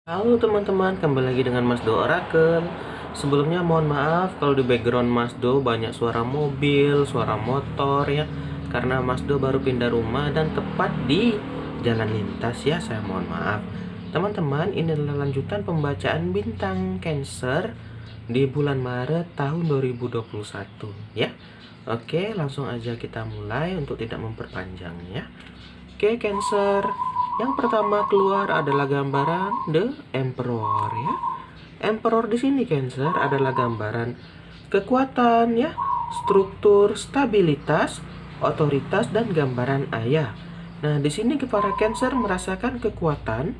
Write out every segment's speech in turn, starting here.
Halo teman-teman, kembali lagi dengan Mas Do Oracle. Sebelumnya mohon maaf kalau di background Mas Do banyak suara mobil, suara motor ya. Karena Mas Do baru pindah rumah dan tepat di jalan lintas ya, saya mohon maaf. Teman-teman, ini adalah lanjutan pembacaan bintang Cancer di bulan Maret tahun 2021 ya. Oke, langsung aja kita mulai untuk tidak memperpanjang ya. Oke, Cancer. Yang pertama keluar adalah gambaran The Emperor ya. Emperor di sini Cancer adalah gambaran kekuatan ya, struktur, stabilitas, otoritas dan gambaran ayah. Nah, di sini para Cancer merasakan kekuatan,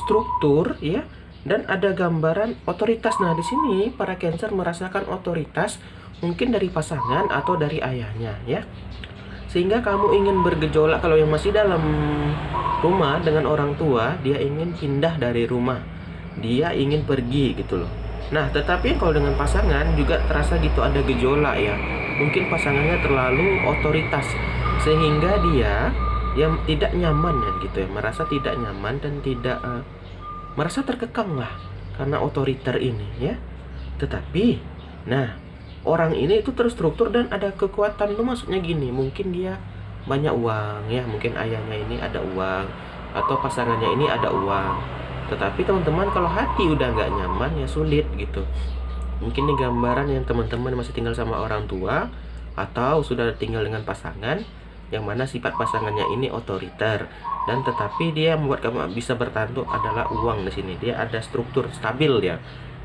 struktur ya, dan ada gambaran otoritas. Nah, di sini para Cancer merasakan otoritas mungkin dari pasangan atau dari ayahnya ya. Sehingga kamu ingin bergejolak. Kalau yang masih dalam rumah dengan orang tua, dia ingin pindah dari rumah, dia ingin pergi gitu loh. Nah, tetapi kalau dengan pasangan juga terasa gitu, ada gejolak ya. Mungkin pasangannya terlalu otoritas sehingga dia yang tidak nyaman ya gitu ya, merasa tidak nyaman dan tidak merasa terkekang lah karena otoriter ini ya. Tetapi nah, orang ini itu terstruktur dan ada kekuatan. Itu maksudnya gini, mungkin dia banyak uang ya, mungkin ayahnya ini ada uang atau pasangannya ini ada uang. Tetapi teman-teman, kalau hati udah nggak nyaman ya sulit gitu. Mungkin ini gambaran yang teman-teman masih tinggal sama orang tua atau sudah tinggal dengan pasangan yang mana sifat pasangannya ini otoriter, dan tetapi dia membuat kamu bisa bertahan tuh adalah uang. Di sini dia ada struktur stabil ya,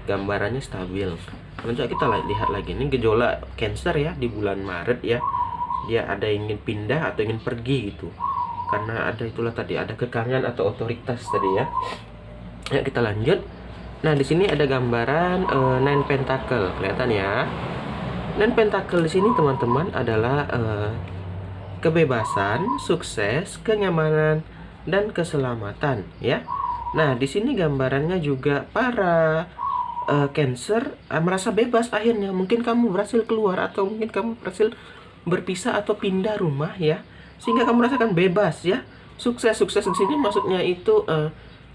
gambarannya stabil. Coba kita lihat lagi ini gejolak Cancer ya di bulan Maret ya. Dia ada ingin pindah atau ingin pergi gitu. Karena ada itulah tadi, ada kekangan atau otoritas tadi ya. Ya, kita lanjut. Nah, di sini ada gambaran Nine Pentacle, kelihatan ya. Nine Pentacle di sini teman-teman adalah kebebasan, sukses, kenyamanan dan keselamatan ya. Nah, di sini gambarannya juga para Cancer merasa bebas akhirnya. Mungkin kamu berhasil keluar atau mungkin kamu berhasil berpisah atau pindah rumah ya, sehingga kamu merasakan bebas ya. Sukses di sini maksudnya itu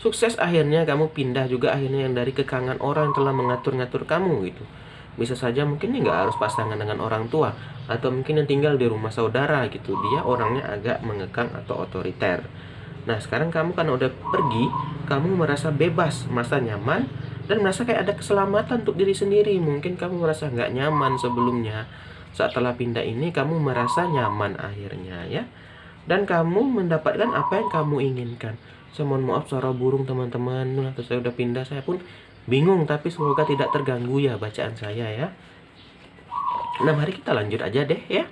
sukses akhirnya kamu pindah juga akhirnya yang dari kekangan orang yang telah mengatur-ngatur kamu gitu. Bisa saja mungkin nggak harus pasangan dengan orang tua, atau mungkin yang tinggal di rumah saudara gitu, dia orangnya agak mengekang atau otoriter. Nah, sekarang kamu kan udah pergi, kamu merasa bebas, merasa nyaman, dan merasa kayak ada keselamatan untuk diri sendiri. Mungkin kamu merasa nggak nyaman sebelumnya. Setelah pindah ini, kamu merasa nyaman akhirnya ya. Dan kamu mendapatkan apa yang kamu inginkan. Saya mohon maaf suara burung teman-teman. Nah, saya udah pindah, saya pun bingung. Tapi semoga tidak terganggu ya bacaan saya ya. Nah, mari kita lanjut aja deh ya.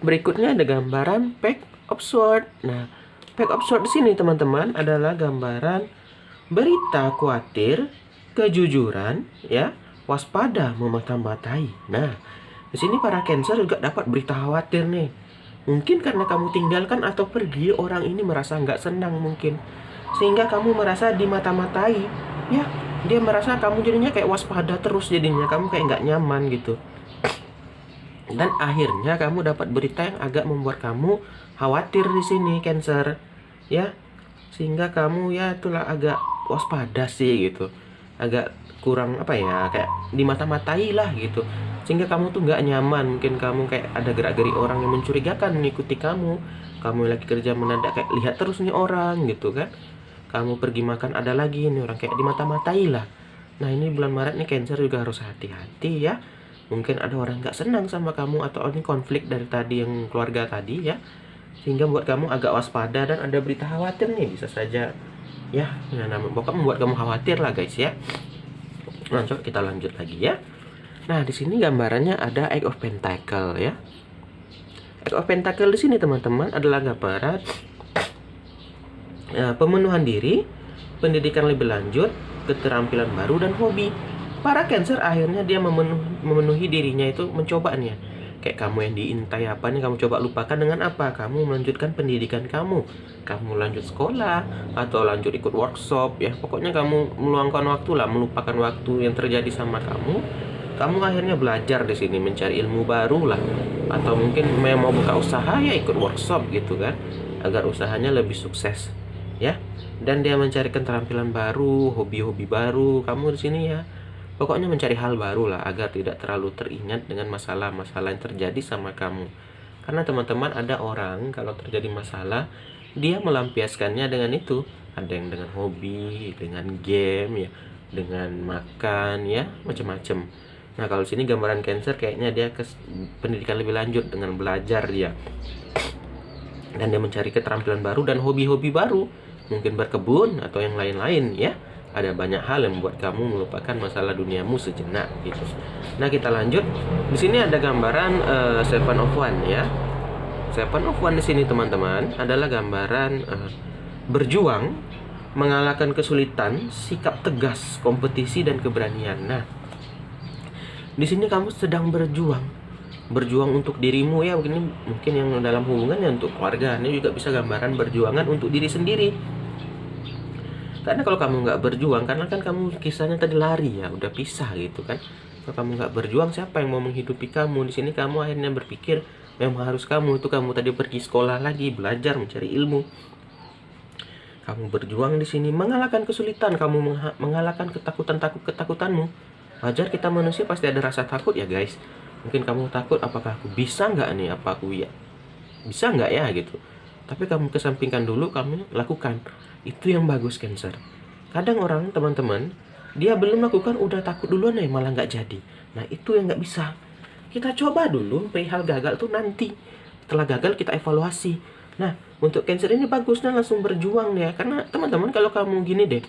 Berikutnya ada gambaran Pack of Swords. Nah, Pack of Swords di sini teman-teman adalah gambaran berita khawatir, kejujuran ya, waspada, memata-matai. Nah, di sini para Cancer juga dapat berita khawatir nih. Mungkin karena kamu tinggalkan atau pergi, orang ini merasa nggak senang mungkin, sehingga kamu merasa dimata-matai ya. Dia merasa kamu jadinya kayak waspada terus, jadinya kamu kayak nggak nyaman gitu. Dan akhirnya kamu dapat berita yang agak membuat kamu khawatir di sini Cancer ya, sehingga kamu ya itulah agak waspada sih gitu, agak kurang apa ya, kayak dimata-matai lah gitu, sehingga kamu tuh nggak nyaman. Mungkin kamu kayak ada gerak-gerik orang yang mencurigakan mengikuti kamu lagi kerja mendadak kayak lihat terus nih orang gitu kan. Kamu pergi makan ada lagi nih orang, kayak dimata-matai lah. Nah, ini bulan Maret nih Cancer juga harus hati-hati ya. Mungkin ada orang nggak senang sama kamu, atau ini konflik dari tadi yang keluarga tadi ya, sehingga buat kamu agak waspada dan ada berita khawatir nih, bisa saja ya. Nah, pokoknya membuat kamu khawatir lah guys ya. Nah, coba kita lanjut lagi ya. Nah, di sini gambarannya ada Eight of Pentacle ya. Eight of Pentacle di sini teman-teman adalah gambaran pemenuhan diri, pendidikan lebih lanjut, keterampilan baru dan hobi. Para Cancer akhirnya dia memenuhi dirinya itu, mencoba nih ya. Kayak kamu yang diintai apa nih, kamu coba lupakan dengan apa? Kamu melanjutkan pendidikan kamu. Kamu lanjut sekolah atau lanjut ikut workshop ya. Pokoknya kamu meluangkan waktu lah, melupakan waktu yang terjadi sama kamu. Kamu akhirnya belajar di sini, mencari ilmu baru lah. Atau mungkin mau buka usaha ya ikut workshop gitu kan, agar usahanya lebih sukses ya. dan dia mencari keterampilan baru, hobi-hobi baru. Kamu di sini ya, pokoknya mencari hal baru lah agar tidak terlalu teringat dengan masalah-masalah yang terjadi sama kamu. Karena teman-teman, ada orang kalau terjadi masalah, dia melampiaskannya dengan itu. Ada yang dengan hobi, dengan game ya, dengan makan ya, macam-macam. Nah, kalau sini gambaran Cancer kayaknya dia ke pendidikan lebih lanjut dengan belajar dia. Dan dia mencari keterampilan baru dan hobi-hobi baru. Mungkin berkebun atau yang lain-lain ya. Ada banyak hal yang membuat kamu melupakan masalah duniamu sejenak gitu. Nah, kita lanjut. Di sini ada gambaran Seven of One ya. Seven of One di sini teman-teman adalah gambaran berjuang, mengalahkan kesulitan, sikap tegas, kompetisi dan keberanian. Nah, di sini kamu sedang berjuang untuk dirimu ya, mungkin yang dalam hubungan ya untuk keluarga. Ini juga bisa gambaran berjuangan untuk diri sendiri. Karena kalau kamu nggak berjuang, karena kan kamu kisahnya tadi lari ya, udah pisah gitu kan. Kalau kamu nggak berjuang, siapa yang mau menghidupi kamu? Di sini kamu akhirnya berpikir memang harus kamu tadi pergi sekolah lagi, belajar, mencari ilmu. Kamu berjuang di sini mengalahkan kesulitan, kamu mengalahkan ketakutanmu. Wajar, kita manusia pasti ada rasa takut ya guys. Mungkin kamu takut, apakah aku bisa nggak nih? Apa aku ya bisa nggak ya gitu. Tapi kamu kesampingkan dulu, kamu lakukan. Itu yang bagus Cancer. Kadang orang teman-teman, dia belum lakukan udah takut duluan nih, malah nggak jadi. Nah, itu yang nggak bisa. Kita coba dulu, perihal gagal tuh nanti. Setelah gagal kita evaluasi. Nah, untuk Cancer ini bagusnya langsung berjuang ya. Karena teman-teman, kalau kamu gini deh,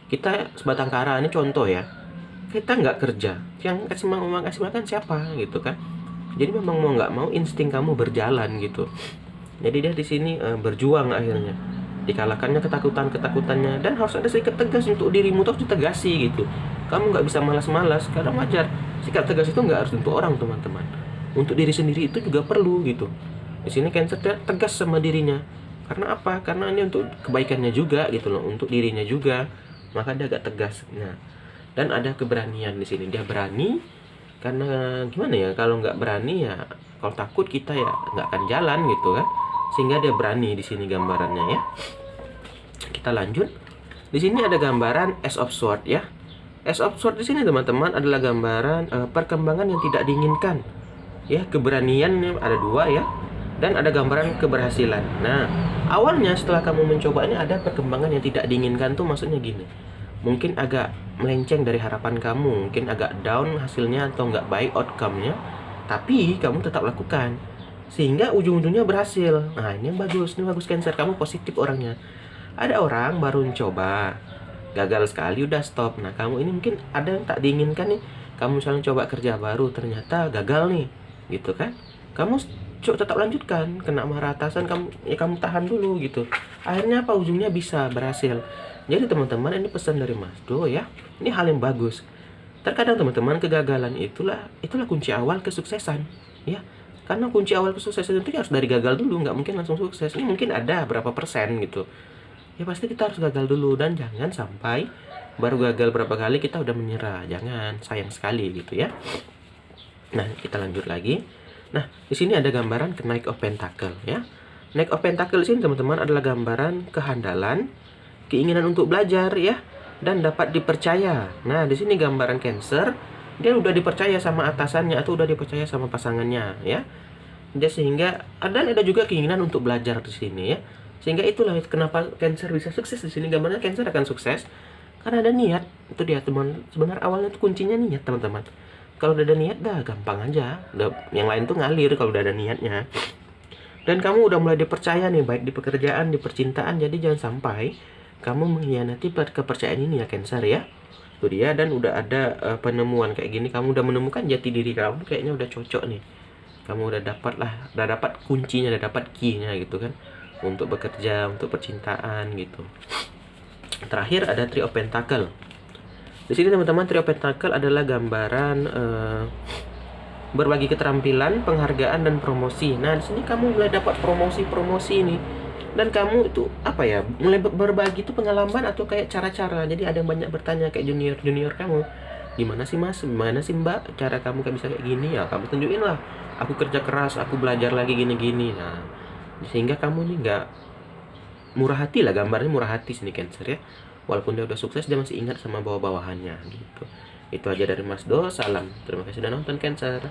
kita sebatang kara, ini contoh ya, kita nggak kerja, yang kasih makan siapa gitu kan. Jadi memang mau nggak mau insting kamu berjalan gitu. Jadi dia di sini berjuang akhirnya, dikalahkannya ketakutannya, dan harus ada sikap tegas untuk dirimu, terus ditegasi gitu. Kamu nggak bisa malas-malas. Kadang wajar, sikap tegas itu nggak harus untuk orang teman-teman, untuk diri sendiri itu juga perlu gitu. Di sini Cancer tegas sama dirinya. Karena apa? Karena ini untuk kebaikannya juga gitu loh, untuk dirinya juga. Maka dia agak tegas. Nah, dan ada keberanian di sini. Dia berani karena gimana ya? Kalau nggak berani ya, kalau takut kita ya nggak akan jalan gitu kan. Sehingga dia berani di sini gambarannya ya. Kita lanjut. Di sini ada gambaran Ace of Swords ya. Ace of Swords di sini teman-teman adalah gambaran perkembangan yang tidak diinginkan. Ya, keberanian ada dua ya. Dan ada gambaran keberhasilan. Nah, awalnya setelah kamu mencoba ini ada perkembangan yang tidak diinginkan tuh, maksudnya gini. Mungkin agak melenceng dari harapan kamu, mungkin agak down hasilnya atau nggak baik outcome-nya, tapi kamu tetap lakukan. Sehingga ujung-ujungnya berhasil. Nah, ini bagus Cancer, kamu positif orangnya. Ada orang baru mencoba, gagal sekali udah stop. Nah, kamu ini mungkin ada yang tak diinginkan nih. Kamu misalnya coba kerja baru, ternyata gagal nih, gitu kan. Kamu tetap lanjutkan, kena marah atasan, kamu tahan dulu gitu. Akhirnya apa? Ujungnya bisa berhasil. Jadi teman-teman, ini pesan dari Mas Do ya. Ini hal yang bagus. Terkadang teman-teman, kegagalan itulah kunci awal kesuksesan ya. Karena kunci awal kesuksesan itu harus dari gagal dulu, nggak mungkin langsung sukses. Ini mungkin ada berapa persen gitu. Ya pasti kita harus gagal dulu, dan jangan sampai baru gagal berapa kali kita udah menyerah. Jangan, sayang sekali gitu ya. Nah, kita lanjut lagi. Nah, di sini ada gambaran Knight of Pentacle ya. Knight of Pentacle di sini teman-teman adalah gambaran kehandalan, keinginan untuk belajar ya, dan dapat dipercaya. Nah, di sini gambaran Cancer, dia udah dipercaya sama atasannya atau udah dipercaya sama pasangannya ya. Dia sehingga ada juga keinginan untuk belajar di sini ya. Sehingga itulah kenapa Cancer bisa sukses di sini. Gambarnya Cancer akan sukses karena ada niat. Itu dia teman. Sebenarnya awalnya itu kuncinya niat teman-teman. Kalau udah ada niat, dah gampang aja. Yang lain tuh ngalir kalau udah ada niatnya. Dan kamu udah mulai dipercaya nih, baik di pekerjaan, di percintaan. Jadi jangan sampai kamu mengkhianati kepercayaan ini ya Cancer ya. Itu dia. Dan udah ada penemuan kayak gini. Kamu udah menemukan jati diri kamu, kayaknya udah cocok nih. Kamu udah dapat kuncinya, udah dapat key-nya gitu kan, untuk bekerja, untuk percintaan gitu. Terakhir ada Three of Pentacle. Di sini teman-teman, Three of Pentacle adalah gambaran berbagi keterampilan, penghargaan dan promosi. Nah, di sini kamu mulai dapat promosi ini. Dan kamu itu apa ya? Mulai berbagi itu pengalaman atau kayak cara-cara. Jadi ada yang banyak bertanya kayak junior kamu. Gimana sih Mas? Gimana sih Mbak? Cara kamu kayak bisa kayak gini ya? Kamu tunjukin lah. Aku kerja keras, aku belajar lagi gini-gini. Nah, sehingga kamu nih murah hati lah, gambarnya murah hati sini Cancer ya. Walaupun dia udah sukses, dia masih ingat sama bawa-bawahannya gitu. Itu aja dari Mas Do, salam. Terima kasih sudah nonton Cancer.